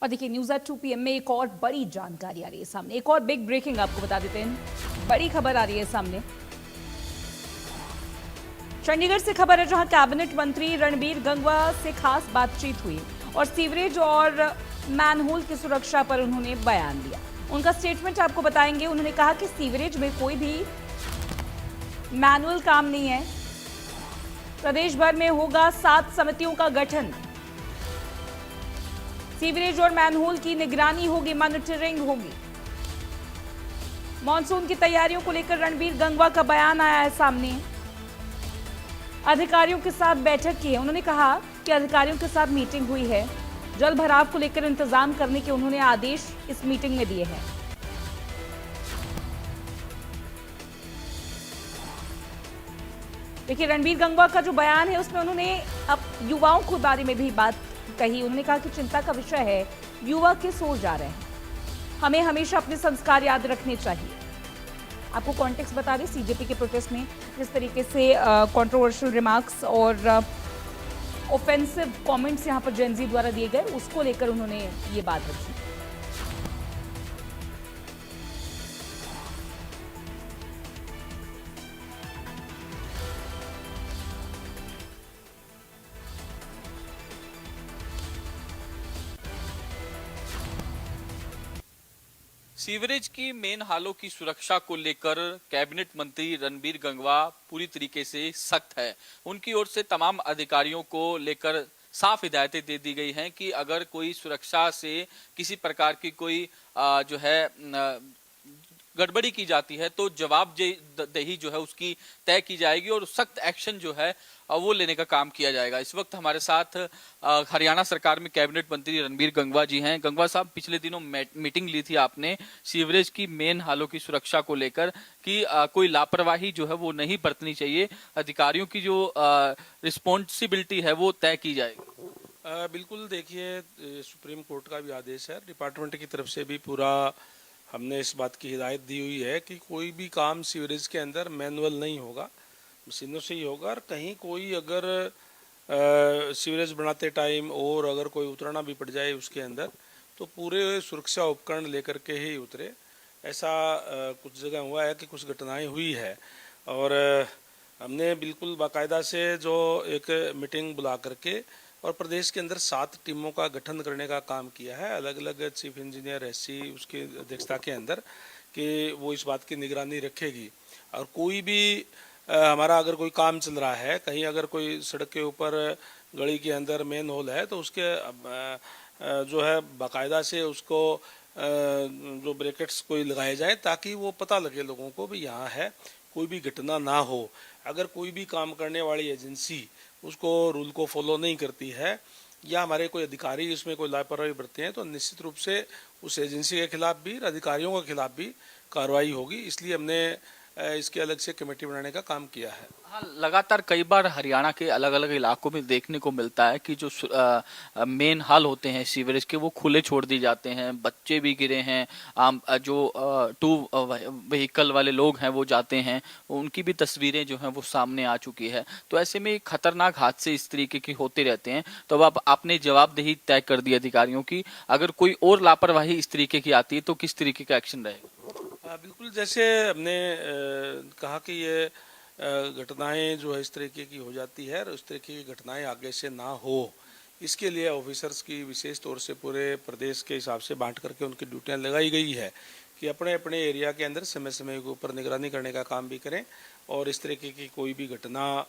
और देखिए news eight 2 PM में एक और बड़ी जानकारी आ रही है सामने, एक और बिग ब्रेकिंग आपको बता देते हैं। बड़ी खबर आ रही है सामने। चंडीगढ़ से खबर है जहां कैबिनेट मंत्री रणबीर गंगवा से खास बातचीत हुई और सीवरेज और मैनहोल की सुरक्षा पर उन्होंने बयान दिया। उनका स्टेटमेंट आपको बताएंगे। उन्होंने कहा कि सीवरेज में कोई भी मैनुअल काम नहीं है। प्रदेश भर में होगा 7 समितियों का गठन। सीवरेज और मैनहोल की निगरानी होगी, मॉनिटरिंग होगी। मॉनसून की तैयारियों को लेकर रणबीर गंगवा का बयान आया है सामने। अधिकारियों के साथ बैठक की है। उन्होंने कहा कि अधिकारियों के साथ मीटिंग हुई है। जल भराव को लेकर इंतजाम करने के उन्होंने आदेश इस मीटिंग में दिए हैं। देखिए रणबीर गंगवा का जो बयान है उसमें उन्होंने अब युवाओं के बारे में भी बात कही। उन्होंने कहा कि चिंता का विषय है, युवा किस ओर जा रहे हैं। हमें हमेशा अपने संस्कार याद रखने चाहिए। आपको कॉन्टेक्स्ट बता दें, सीजेपी के प्रोटेस्ट में जिस तरीके से कंट्रोवर्शियल रिमार्क्स और ऑफेंसिव कमेंट्स यहां पर जेनजी द्वारा दिए गए, उसको लेकर उन्होंने ये बात रखी। सीवरेज की मेन हालों की सुरक्षा को लेकर कैबिनेट मंत्री रणबीर गंगवा पूरी तरीके से सख्त है। उनकी ओर से तमाम अधिकारियों को लेकर साफ हिदायतें दे दी गई हैं कि अगर कोई सुरक्षा से किसी प्रकार की कोई जो है गड़बड़ी की जाती है तो जवाबदेही जो है उसकी तय की जाएगी और सख्त एक्शन जो है वो लेने का काम किया जाएगा। इस वक्त हमारे साथ हरियाणा सरकार में कैबिनेट मंत्री रणबीर गंगवा जी हैं। गंगवा साहब, पिछले दिनों मीटिंग ली थी आपने सीवरेज की मेन हालों की सुरक्षा को लेकर कि कोई लापरवाही जो है वो नहीं बरतनी चाहिए, अधिकारियों की जो रिस्पॉन्सिबिलिटी है वो तय की जाएगी। बिल्कुल, देखिए सुप्रीम कोर्ट का भी आदेश है, डिपार्टमेंट की तरफ से भी पूरा हमने इस बात की हिदायत दी हुई है कि कोई भी काम सीवरेज के अंदर मैनुअल नहीं होगा, मशीनों से ही होगा। और कहीं कोई अगर सीवरेज बनाते टाइम और अगर कोई उतरना भी पड़ जाए उसके अंदर, तो पूरे सुरक्षा उपकरण लेकर के ही उतरे। ऐसा कुछ जगह हुआ है कि कुछ घटनाएं हुई है और हमने बिल्कुल बाकायदा से जो एक मीटिंग बुला करके और प्रदेश के अंदर 7 टीमों का गठन करने का काम किया है, अलग अलग चीफ इंजीनियर एससी उसकी अध्यक्षता के अंदर, कि वो इस बात की निगरानी रखेगी। और कोई भी हमारा अगर कोई काम चल रहा है, कहीं अगर कोई सड़क के ऊपर गली के अंदर मेन होल है, तो उसके जो है बाकायदा से उसको जो ब्रैकेट्स कोई लगाए जाए ताकि वो पता लगे लोगों को भी यहाँ है, कोई भी घटना ना हो। अगर कोई भी काम करने वाली एजेंसी उसको रूल को फॉलो नहीं करती है या हमारे कोई अधिकारी इसमें कोई लापरवाही बरतते हैं, तो निश्चित रूप से उस एजेंसी के खिलाफ भी, अधिकारियों के खिलाफ भी कार्रवाई होगी। इसलिए हमने इसके अलग से कमेटी बनाने का काम किया है। हाँ, लगातार कई बार हरियाणा के अलग अलग इलाकों में देखने को मिलता है कि जो मेन हाल होते हैं सीवरेज के वो खुले छोड़ दिए जाते हैं, बच्चे भी गिरे हैं, जो टू व्हीकल वाले लोग हैं वो जाते हैं, उनकी भी तस्वीरें जो हैं वो सामने आ चुकी है। तो ऐसे में खतरनाक हादसे इस तरीके के होते रहते हैं। तो अब आपने जवाबदेही तय कर दी अधिकारियों की, अगर कोई और लापरवाही इस तरीके की आती है तो किस तरीके का एक्शन रहेगा? बिल्कुल, जैसे हमने कहा कि ये घटनाएं जो है इस तरीके की हो जाती है और उस तरीके की घटनाएं आगे से ना हो, इसके लिए ऑफिसर्स की विशेष तौर से पूरे प्रदेश के हिसाब से बांट करके उनकी ड्यूटियां लगाई गई है कि अपने अपने एरिया के अंदर समय समय के ऊपर निगरानी करने का काम भी करें और इस तरीके की कोई भी घटना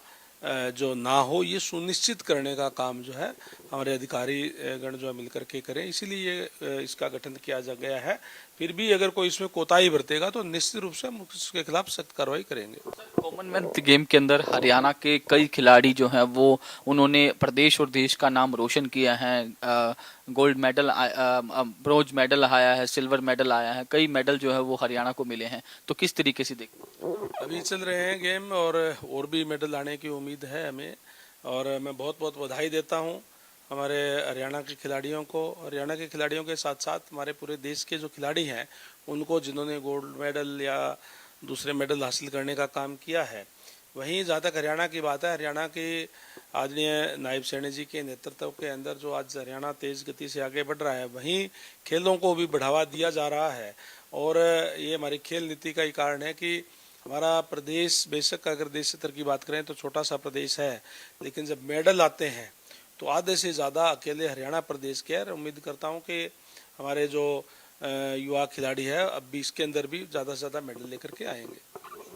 जो ना हो ये सुनिश्चित करने का काम जो है हमारे अधिकारी गण जो है मिलकर के करें। इसीलिए इसका गठन किया जा गया है। फिर भी अगर कोई इसमें कोताही बरतेगा तो निश्चित रूप से हम उसके खिलाफ सख्त कार्रवाई करेंगे। कॉमनवेल्थ गेम के अंदर हरियाणा के कई खिलाड़ी जो हैं वो उन्होंने प्रदेश और देश का नाम रोशन किया है। गोल्ड मेडल, ब्रोंज मेडल आया है, सिल्वर मेडल आया है, कई मेडल जो है वो हरियाणा को मिले हैं। तो किस तरीके से देखते हैं? अभी चल रहे हैं गेम और भी मेडल आने की उम्मीद है हमें, और मैं बहुत बहुत बधाई देता हूं हमारे हरियाणा के खिलाड़ियों को। हरियाणा के खिलाड़ियों के साथ साथ हमारे पूरे देश के जो खिलाड़ी हैं उनको, जिन्होंने गोल्ड मेडल या दूसरे मेडल हासिल करने का काम किया है। वहीं जहाँ तक हरियाणा की बात है, हरियाणा के आदरणीय नायब सैनी जी के नेतृत्व के अंदर जो आज हरियाणा तेज गति से आगे बढ़ रहा है, वहीं खेलों को भी बढ़ावा दिया जा रहा है। और ये हमारी खेल नीति का ही कारण है कि हमारा प्रदेश, बेशक अगर देश स्तर की बात करें तो छोटा सा प्रदेश है, लेकिन जब मेडल आते हैं तो आधे से ज़्यादा अकेले हरियाणा प्रदेश के है। उम्मीद करता हूँ कि हमारे जो युवा खिलाड़ी है अब भी इसके अंदर भी ज़्यादा से ज़्यादा मेडल लेकर के आएंगे।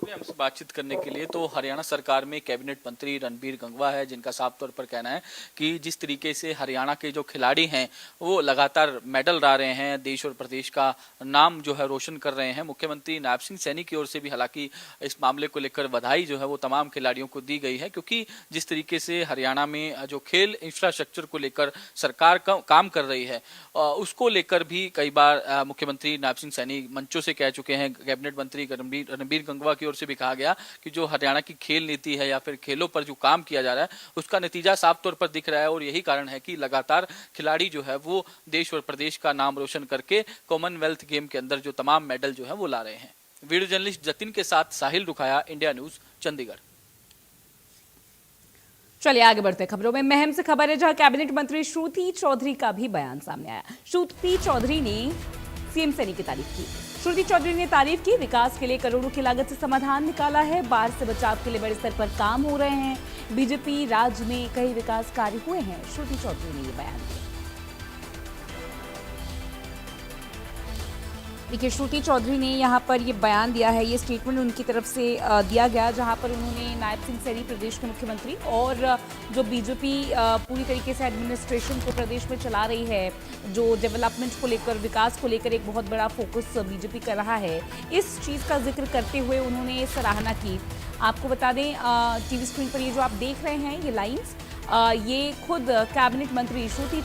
हमसे बातचीत करने के लिए तो हरियाणा सरकार में कैबिनेट मंत्री रणबीर गंगवा है, जिनका साफ तौर पर कहना है कि जिस तरीके से हरियाणा के जो खिलाड़ी हैं वो लगातार मेडल ला रहे हैं, देश और प्रदेश का नाम जो है रोशन कर रहे हैं। मुख्यमंत्री नायब सिंह सैनी की ओर से भी हालांकि इस मामले को लेकर बधाई जो है वो तमाम खिलाड़ियों को दी गई है, क्योंकि जिस तरीके से हरियाणा में जो खेल इंफ्रास्ट्रक्चर को लेकर सरकार काम कर रही है उसको लेकर भी कई बार मुख्यमंत्री नायब सिंह सैनी मंचों से कह चुके हैं। कैबिनेट मंत्री रणबीर गंगवा की ओर से भी कहा गया कि जो हरियाणा की खेल नीति है या फिर खेलों पर जो काम किया जा रहा है उसका नतीजा साफ तौर पर दिख रहा है, और यही कारण है कि लगातार खिलाड़ी जो है वो देश और प्रदेश का नाम रोशन करके कॉमनवेल्थ गेम के अंदर जो तमाम मेडल जो है वो ला रहे हैं। वीडियो जर्नलिस्ट जतिन के साथ साहिल रुखाया, इंडिया न्यूज, चंडीगढ़। चलिए आगे बढ़ते हैं खबरों में। महम से खबर है जहां कैबिनेट मंत्री श्रुति चौधरी का भी बयान सामने आया। श्रुति चौधरी ने सीएम सैनी की तारीफ की। श्रुति चौधरी ने तारीफ की, विकास के लिए करोड़ों की लागत से समाधान निकाला है, बाढ़ से बचाव के लिए बड़े स्तर पर काम हो रहे हैं, बीजेपी राज में कई विकास कार्य हुए हैं। श्रुति चौधरी ने ये बयान दिया। देखिए, श्रुति चौधरी ने यहाँ पर ये बयान दिया है, ये स्टेटमेंट उनकी तरफ से दिया गया, जहाँ पर उन्होंने नायब सिंह सैनी प्रदेश के मुख्यमंत्री और जो बीजेपी पूरी तरीके से एडमिनिस्ट्रेशन को प्रदेश में चला रही है, जो डेवलपमेंट को लेकर, विकास को लेकर एक बहुत बड़ा फोकस बीजेपी कर रहा है, इस चीज़ का जिक्र करते हुए उन्होंने सराहना की। आपको बता दें, टीवी स्क्रीन पर ये जो आप देख रहे हैं ये लाइन्स, ये खुद कैबिनेट मंत्री श्रुति